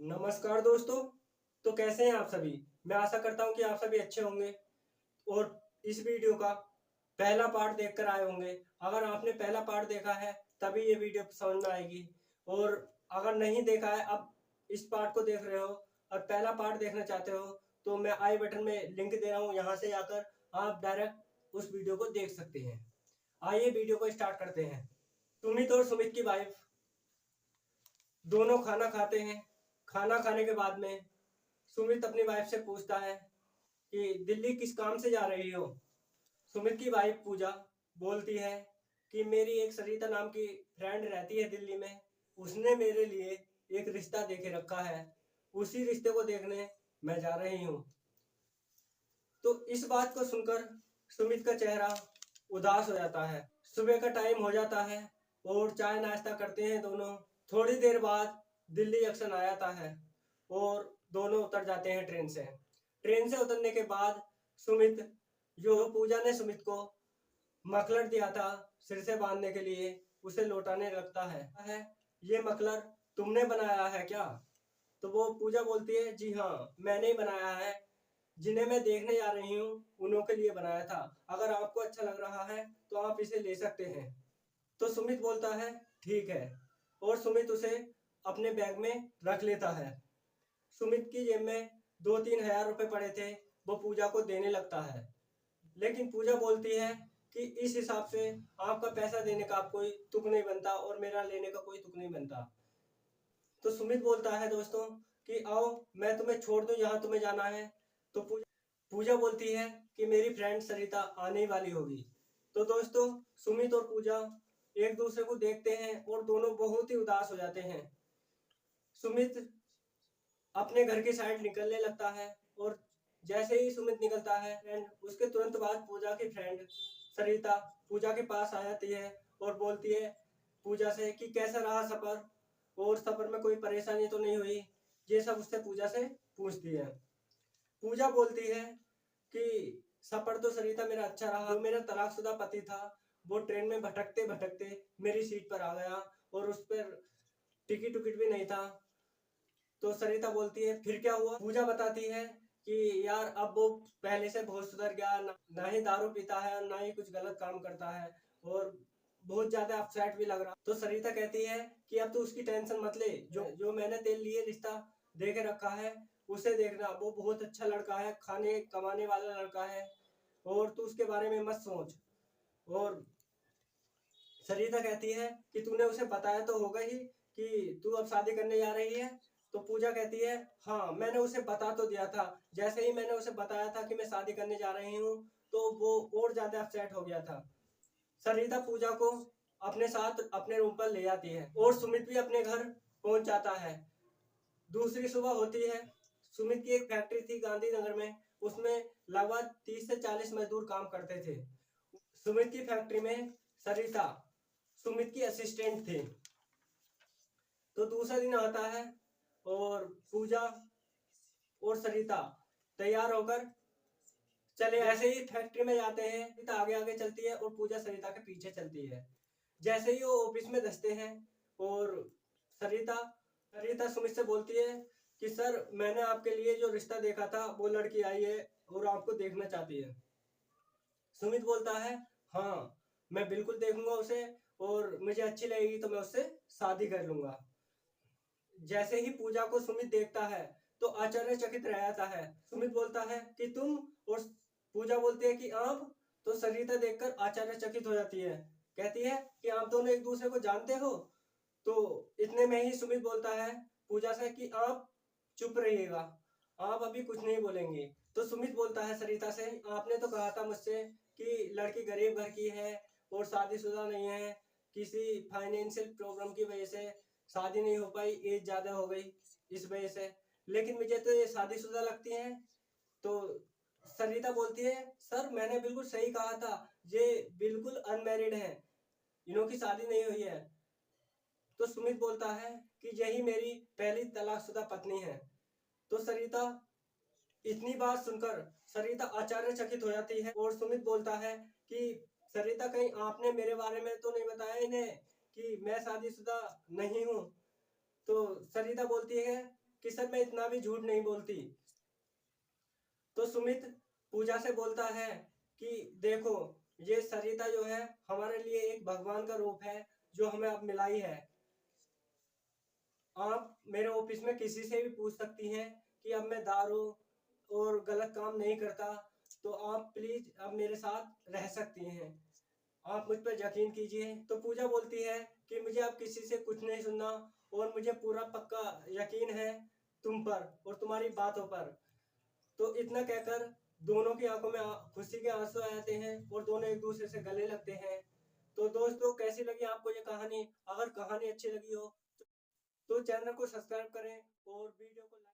नमस्कार दोस्तों। तो कैसे हैं आप सभी? मैं आशा करता हूं कि आप सभी अच्छे होंगे और इस वीडियो का पहला पार्ट देखकर आए होंगे। अगर आपने पहला पार्ट देखा है तभी ये वीडियो समझ में आएगी, और अगर नहीं देखा है, अब इस पार्ट को देख रहे हो और पहला पार्ट देखना चाहते हो, तो मैं आई बटन में लिंक दे रहा हूँ, यहाँ से जाकर आप डायरेक्ट उस वीडियो को देख सकते हैं। आइए वीडियो को स्टार्ट करते हैं। सुमित और सुमित की वाइफ दोनों खाना खाते हैं। खाना खाने के बाद में सुमित अपनी वाइफ से पूछता है कि दिल्ली किस काम से जा रही हो। सुमित की वाइफ पूजा बोलती है कि मेरी एक सरिता नाम की फ्रेंड रहती है दिल्ली में, उसने मेरे लिए एक रिश्ता देखे रखा है, उसी रिश्ते को देखने मैं जा रही हूँ। तो इस बात को सुनकर सुमित का चेहरा उदास हो जाता है। सुबह का टाइम हो जाता है और चाय नाश्ता करते हैं दोनों। थोड़ी देर बाद दिल्ली जंक्शन आ जाता है और दोनों उतर जाते हैं ट्रेन से। ट्रेन से उतरने के बाद सुमित, जो पूजा ने सुमित को मफलर दिया था सिर से बांधने के लिए, उसे लौटाने लगता है। ये मफलर तुमने बनाया है क्या? तो वो पूजा बोलती है, जी हाँ, मैंने ही बनाया है। जिन्हें मैं देखने जा रही हूँ उन्हों के लिए बनाया था। अगर आपको अच्छा लग रहा है तो आप इसे ले सकते हैं। तो सुमित बोलता है, ठीक है, और सुमित उसे अपने बैग में रख लेता है। सुमित की जेब में 2-3 हज़ार रुपए पड़े थे, वो पूजा को देने लगता है। लेकिन पूजा बोलती है कि इस हिसाब से आपका पैसा देने का कोई तुक नहीं बनता और मेरा लेने का कोई तुक नहीं बनता। तो सुमित बोलता है दोस्तों कि आओ मैं तुम्हें छोड़ दूं जहां तुम्हें जाना है। तो पूजा बोलती है कि मेरी फ्रेंड सरिता आने ही वाली होगी। तो दोस्तों, सुमित और पूजा एक दूसरे को देखते हैं और दोनों बहुत ही उदास हो जाते हैं। सुमित अपने घर की साइड निकलने लगता है और जैसे ही सुमित निकलता है एंड उसके तुरंत बाद पूजा की फ्रेंड सरिता पूजा के पास आ जाती है और बोलती है पूजा से कि कैसा रहा सफर, और सफर में कोई परेशानी तो नहीं हुई। ये सब उससे पूजा से पूछती है। पूजा बोलती है कि सफर तो सरिता मेरा अच्छा रहा। जो मेरा तलाकशुदा पति था वो ट्रेन में भटकते भटकते मेरी सीट पर आ गया और उस पर टिकट विकट भी नहीं था। तो सरिता बोलती है फिर क्या हुआ? पूजा बताती है कि यार अब वो पहले से बहुत सुधर गया, ना ही दारू पीता है ना ही कुछ गलत काम करता है, और बहुत ज्यादा अपसेट भी लग रहा। तो सरिता कहती है कि अब तो उसकी टेंशन मत ले, जो जो मैंने तेरे लिए रिश्ता देके रखा है उसे देखना, वो बहुत अच्छा लड़का है, खाने कमाने वाला लड़का है, और तू उसके बारे में मत सोच। और सरिता कहती है कि तूने उसे बताया तो होगा ही कि तू अब शादी करने जा रही है। तो पूजा कहती है, हाँ मैंने उसे बता तो दिया था। जैसे ही मैंने उसे बताया था कि मैं शादी करने जा रही हूँ तो वो और ज्यादा अपसेट हो गया था। सरिता पूजा को अपने साथ अपने रूम पर ले जाती है और सुमित भी अपने घर पहुंच जाता है। दूसरी सुबह होती है। सुमित की एक फैक्ट्री थी गांधीनगर में, उसमें लगभग 30 से 40 मजदूर काम करते थे। सुमित की फैक्ट्री में सरिता सुमित की असिस्टेंट थी। तो दूसरा दिन आता है और पूजा और सरिता तैयार होकर चले, जैसे ही फैक्ट्री में जाते हैं सरिता आगे आगे चलती है और पूजा सरिता के पीछे चलती है। जैसे ही वो ऑफिस में धसते हैं और सरिता सरिता सुमित से बोलती है कि सर मैंने आपके लिए जो रिश्ता देखा था वो लड़की आई है और आपको देखना चाहती है। सुमित बोलता है, हाँ मैं बिल्कुल देखूंगा उसे, और मुझे अच्छी लगेगी तो मैं उससे शादी कर लूंगा। जैसे ही पूजा को सुमित देखता है तो आश्चर्यचकित रह जाता है। सुमित बोलता है कि तुम, और पूजा बोलती है कि आप। तो सरिता देखकर आश्चर्यचकित हो जाती है, कहती है कि आप दोनों एक दूसरे को जानते हो? तो इतने में ही सुमित बोलता है पूजा से कि आप चुप रहिएगा, आप अभी कुछ नहीं बोलेंगे। तो सुमित बोलता है सरिता से, आपने तो कहा था मुझसे कि लड़की गरीब घर की है और शादीशुदा नहीं है, किसी फाइनेंशियल प्रॉब्लम की वजह से शादी नहीं हो पाई, एज ज्यादा हो गई इस वजह से, लेकिन मुझे तो ये शादीशुदा लगती हैं। तो सरिता बोलती है, सर मैंने बिल्कुल सही कहा था, ये बिल्कुल अनमैरिड है, इन्हों की शादी नहीं हुई है। तो सुमित बोलता है कि यही मेरी पहली तलाकशुदा पत्नी है। तो सरिता, इतनी बात सुनकर सरिता आश्चर्यचकित हो जाती है और सुमित बोलता है कि सरिता कहीं आपने मेरे बारे में तो नहीं बताया इन्हें कि मैं शादीशुदा नहीं हूँ? तो सरिता बोलती है कि सर मैं इतना भी झूठ नहीं बोलती। तो सुमित पूजा से बोलता है कि देखो, ये सरिता जो है हमारे लिए एक भगवान का रूप है जो हमें अब मिलाई है। आप मेरे ऑफिस में किसी से भी पूछ सकती हैं कि अब मैं दारू और गलत काम नहीं करता, तो आप प्लीज अब मेरे साथ रह सकती हैं, आप मुझ पर यकीन कीजिए। तो पूजा बोलती है कि मुझे अब किसी से कुछ नहीं सुनना और मुझे पूरा पक्का यकीन है तुम पर और तुम्हारी बातों पर। तो इतना कहकर दोनों की आंखों में खुशी के आंसू आ जाते हैं और दोनों एक दूसरे से गले लगते हैं। तो दोस्तों, कैसी लगी आपको ये कहानी? अगर कहानी अच्छी लगी हो तो चैनल को सब्सक्राइब करें और वीडियो को लाइक